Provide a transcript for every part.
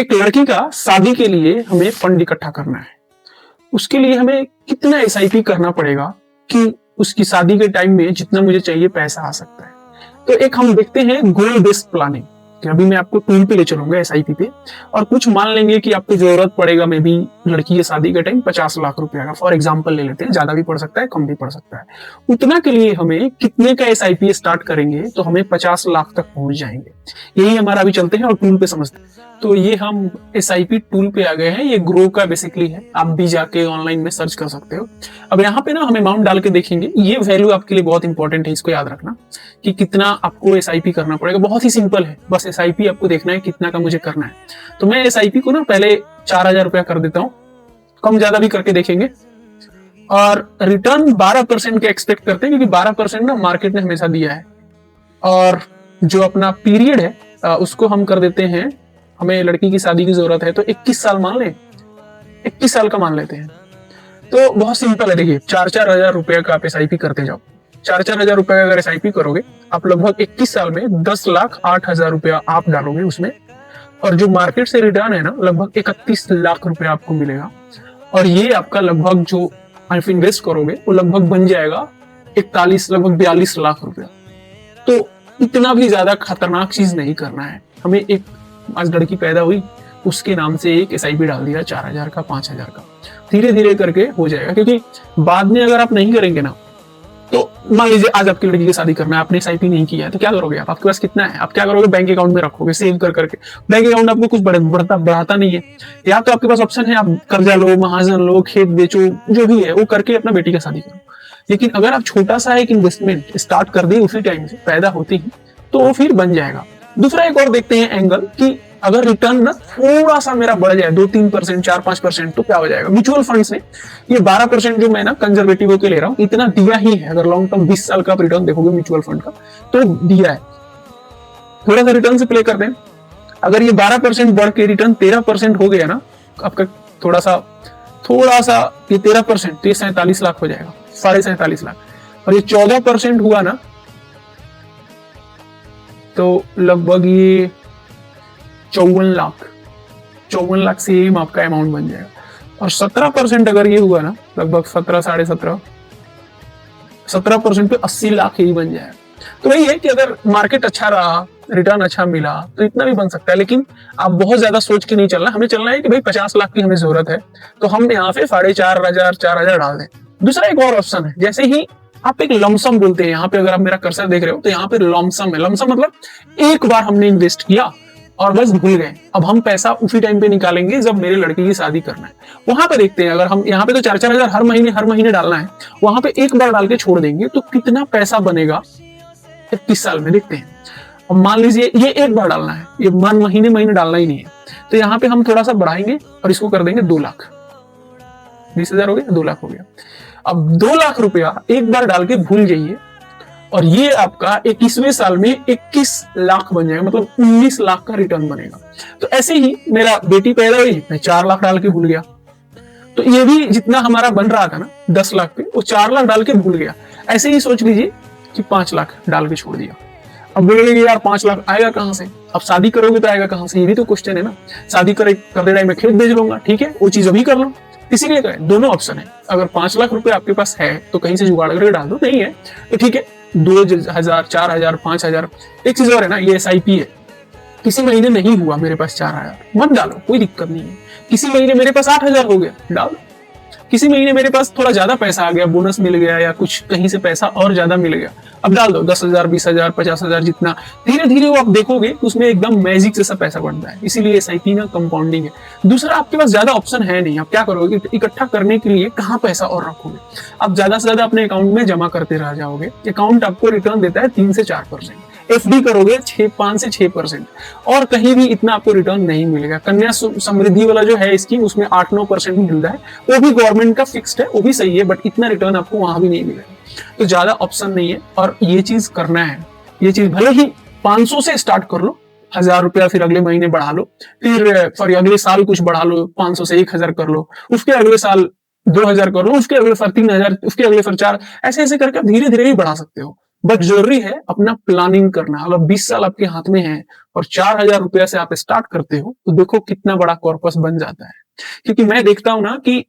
एक लड़की का शादी के लिए हमें फंड इकट्ठा करना है। उसके लिए हमें कितना एसआईपी करना पड़ेगा कि उसकी शादी के टाइम में जितना मुझे चाहिए पैसा आ सकता है। तो एक हम देखते हैं गोल बेस्ड प्लानिंग कि अभी मैं आपको टूल पे ले चलूंगा एसआईपी पे, और कुछ मान लेंगे कि आपको जरूरत पड़ेगा मे बी लड़की की शादी के टाइम 50 लाख रुपया का, फॉर एग्जांपल ले लेते हैं, ज्यादा भी पड़ सकता है कम भी पड़ सकता है। उतना के लिए हमें कितने का एसआईपी स्टार्ट करेंगे तो हमें 50 लाख तक पहुंच जाएंगे। यही हमारा अभी चलते हैं और टूल पे समझते हैं। तो ये हम एसआईपी टूल पे आ गए हैं, ये ग्रो का बेसिकली है, आप भी जाके ऑनलाइन में सर्च कर सकते हो। अब यहाँ पे ना हम अमाउंट डाल के देखेंगे, ये वैल्यू आपके लिए बहुत इंपॉर्टेंट है, इसको याद रखना कि कितना आपको एसआईपी करना पड़ेगा। बहुत ही सिंपल है, बस एसआईपी आपको देखना है कितना का मुझे करना है। तो मैं एसआईपी को ना पहले 4000 रुपया कर देता हूँ, कम ज्यादा भी करके देखेंगे। और रिटर्न 12% के एक्सपेक्ट करते हैं, क्योंकि 12% ना मार्केट ने हमेशा दिया है। और जो अपना पीरियड है उसको हम कर देते हैं, हमें लड़की की शादी की जरूरत है तो 21 साल मान लें, 21 साल का मान लेते हैं। तो बहुत सिंपल है, देखिए 4-4 हजार रुपए का आप एसआईपी करते जाओ। 4-4 हजार रुपए अगर एसआईपी करोगे आप लगभग 21 साल में 10,08,000 रुपया आप डालोगे उसमें, और जो मार्केट से रिटर्न है ना लगभग 31 लाख रुपया आपको मिलेगा। और ये आपका लगभग जो आप इन्वेस्ट करोगे वो लगभग बन जाएगा 41 लगभग 42 लाख रुपया। तो इतना भी ज्यादा खतरनाक चीज नहीं करना है हमें। एक आज लड़की पैदा हुई, उसके नाम से एक एसआईपी डाल दिया 4000 का, 5000 का, धीरे धीरे करके हो जाएगा। क्योंकि बाद में अगर आप नहीं करेंगे ना, तो मान लीजिए आज आपकी लड़की की शादी करना है, आपने एसआईपी नहीं किया है, तो क्या करोगे आप? आपके पास कितना है, आप क्या करोगे? बैंक अकाउंट में रखोगे सेव कर करके। बैंक अकाउंट आपको कुछ बढ़ाता नहीं है। या तो आपके पास ऑप्शन है, आप कर्जा लो, महाजन लो, खेत बेचो, जो भी है वो करके अपना बेटी का शादी करो। लेकिन अगर आप छोटा सा एक इन्वेस्टमेंट स्टार्ट कर दें उसी टाइम से पैदा होती ही, तो वो फिर बन जाएगा। दूसरा एक और देखते हैं एंगल कि अगर रिटर्न ना थोड़ा सा मेरा बढ़ जाए 2-3%, 4-5%, तो क्या हो जाएगा? म्यूचुअल फंड्स ने ये 12% जो मैं ना कंजर्वेटिव होकर ले रहा हूँ इतना दिया ही है। अगर लॉन्ग टर्म 20 साल का आप रिटर्न देखोगे म्यूचुअल फंड का तो दिया है। थोड़ा सा रिटर्न से प्ले कर दें, अगर ये 12% बढ़ के रिटर्न 13% हो गया ना आपका, थोड़ा सा ये 13%, तो ये 47 लाख हो जाएगा, 47.5 लाख। और ये 14% हुआ ना तो लगभग ये 54 लाख सेम आपका अमाउंट बन जाएगा। और 17% अगर ये हुआ ना, लगभग 17% पे 80 लाख ही बन जाएगा। तो वही है कि अगर मार्केट अच्छा रहा, रिटर्न अच्छा मिला तो इतना भी बन सकता है। लेकिन आप बहुत ज्यादा सोच के नहीं चलना, हमें चलना है कि भाई 50 लाख की हमें जरूरत है तो हम यहाँ पे 4,500 डाल दें। दूसरा एक और ऑप्शन है, जैसे ही आप एक लमसम बोलते हैं, यहाँ पे अगर आप मेरा कर्सर देख रहे हो तो यहाँ पे लमसम है। लमसम मतलब एक बार हमने इन्वेस्ट किया और बस भूल गए, अब हम पैसा उसी टाइम पे निकालेंगे जब मेरे लड़की की शादी करना है। वहां पे देखते हैं, अगर हम यहाँ पे तो 4-4 हजार हर महीने डालना है, वहां पे एक बार डाल के छोड़ देंगे तो कितना पैसा बनेगा 21 साल में, देखते हैं। अब मान लीजिए ये एक बार डालना है, ये महीने डालना ही नहीं है, तो यहाँ पे हम थोड़ा सा बढ़ाएंगे और इसको कर देंगे 2 लाख। 20,000 हो गया, 2 लाख हो गया। अब 2 लाख रुपया एक बार डाल के भूल जाइए और ये आपका 21वें साल में 21 लाख बन जाएगा, मतलब 19 लाख का रिटर्न बनेगा। तो ऐसे ही मेरा बेटी पैदा हुई, मैं 4 लाख डाल के भूल गया, तो ये भी जितना हमारा बन रहा था ना 10 लाख पे, वो 4 लाख डाल के भूल गया। ऐसे ही सोच लीजिए कि 5 लाख डाल के छोड़ दिया। अब बोलेंगे यार 5 लाख आएगा कहां से? अब शादी करोगे तो आएगा कहां से? ये भी तो क्वेश्चन है ना। शादी करते टाइम में खेत बेच लूंगा, ठीक है, वो चीज अभी कर लो। इसीलिए करें, दोनों ऑप्शन है। अगर 5 लाख रुपए आपके पास है तो कहीं से जुगाड़ करके डाल दो, नहीं है तो ठीक है 2,000, 4,000, 5,000। एक चीज और है ना, ये एसआईपी है। किसी महीने नहीं हुआ मेरे पास 4,000, मत डालो, कोई दिक्कत नहीं है। किसी महीने मेरे पास 8,000 हो गया, डालो। किसी महीने मेरे पास थोड़ा ज्यादा पैसा आ गया, बोनस मिल गया या कुछ कहीं से पैसा और ज्यादा मिल गया, अब डाल दो 10,000, 20,000, 50,000, जितना। धीरे धीरे वो आप देखोगे उसमें एकदम मैजिक जैसा पैसा बनता है। इसीलिए एसआईपी ना कंपाउंडिंग है। दूसरा, आपके पास ज्यादा ऑप्शन है नहीं, आप क्या करोगे? इकट्ठा करने के लिए कहाँ पैसा और रखोगे? आप ज्यादा से ज्यादा अपने अकाउंट में जमा करते रह जाओगे। अकाउंट आपको रिटर्न देता है 3 से 4%। एफडी करोगे 5 से 6%, और कहीं भी इतना आपको रिटर्न नहीं मिलेगा। कन्या समृद्धि वाला जो है स्कीम, उसमें 8-9% मिलता है, वो भी गवर्नमेंट का फिक्स्ड है, वो भी सही है, बट इतना रिटर्न आपको वहां भी नहीं मिलेगा। तो ज्यादा ऑप्शन नहीं है और ये चीज करना है। ये चीज भले ही 500 से स्टार्ट कर लो, 1,000 रुपया, फिर अगले महीने बढ़ा लो, फिर सॉरी अगले साल कुछ बढ़ा लो, 500 से 1,000 कर लो, उसके अगले साल 2,000 कर लो, उसके अगले साल 3,000, उसके अगले साल 4, ऐसे ऐसे करके आप धीरे धीरे ही बढ़ा सकते हो। बट जरूरी है अपना प्लानिंग करना। अगर 20 साल आपके हाथ में है और 4,000 रुपया से आप स्टार्ट करते हो, तो देखो कितना बड़ा कॉर्पस बन जाता है। क्योंकि मैं देखता हूं ना कि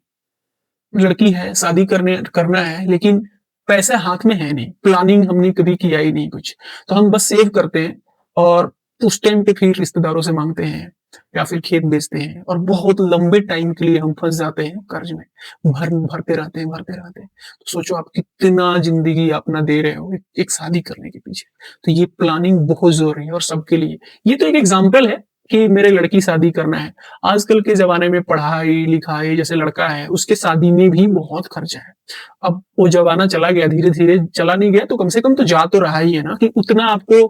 लड़की है, शादी करना है, लेकिन पैसा हाथ में है नहीं, प्लानिंग हमने कभी किया ही नहीं कुछ, तो हम बस सेव करते हैं और उस टाइम पे फिर रिश्तेदारों से मांगते हैं या फिर खेत बेचते हैं और बहुत लंबे टाइम के लिए हम फंस जाते हैं कर्ज में। भरते रहते हैं। तो सोचो आप कितना जिंदगी अपना दे रहे हो एक शादी करने के पीछे। तो ये प्लानिंग बहुत जरूरी है और सबके लिए। ये तो एक एग्जाम्पल है कि मेरे लड़की शादी करना है। आजकल के जमाने में पढ़ाई लिखाई, जैसे लड़का है उसके शादी में भी बहुत खर्चा है। अब वो जमाना चला गया, धीरे धीरे चला नहीं गया तो कम से कम तो जा तो रहा ही है ना, कि उतना आपको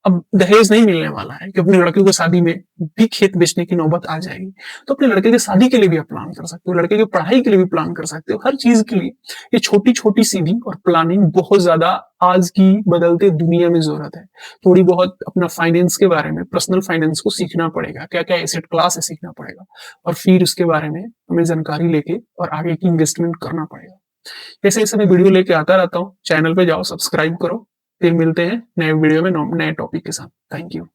अब दहेज नहीं मिलने वाला है कि अपने लड़के को शादी में भी खेत बेचने की नौबत आ जाएगी। तो अपने लड़के की शादी के लिए भी आप प्लान कर सकते हो, लड़के की पढ़ाई के लिए भी प्लान कर सकते हो, हर चीज के लिए ये छोटी छोटी सीधी और प्लानिंग बहुत ज्यादा आज की बदलते दुनिया में जरूरत है। थोड़ी बहुत अपना फाइनेंस के बारे में, पर्सनल फाइनेंस को सीखना पड़ेगा, क्या क्या एसेट क्लास है सीखना पड़ेगा, और फिर उसके बारे में हमें जानकारी लेके और आगे की इन्वेस्टमेंट करना पड़ेगा। ऐसे ऐसे मैं वीडियो लेके आता रहता हूँ। चैनल पे जाओ, सब्सक्राइब करो। फिर मिलते हैं नए वीडियो में नए टॉपिक के साथ। Thank you.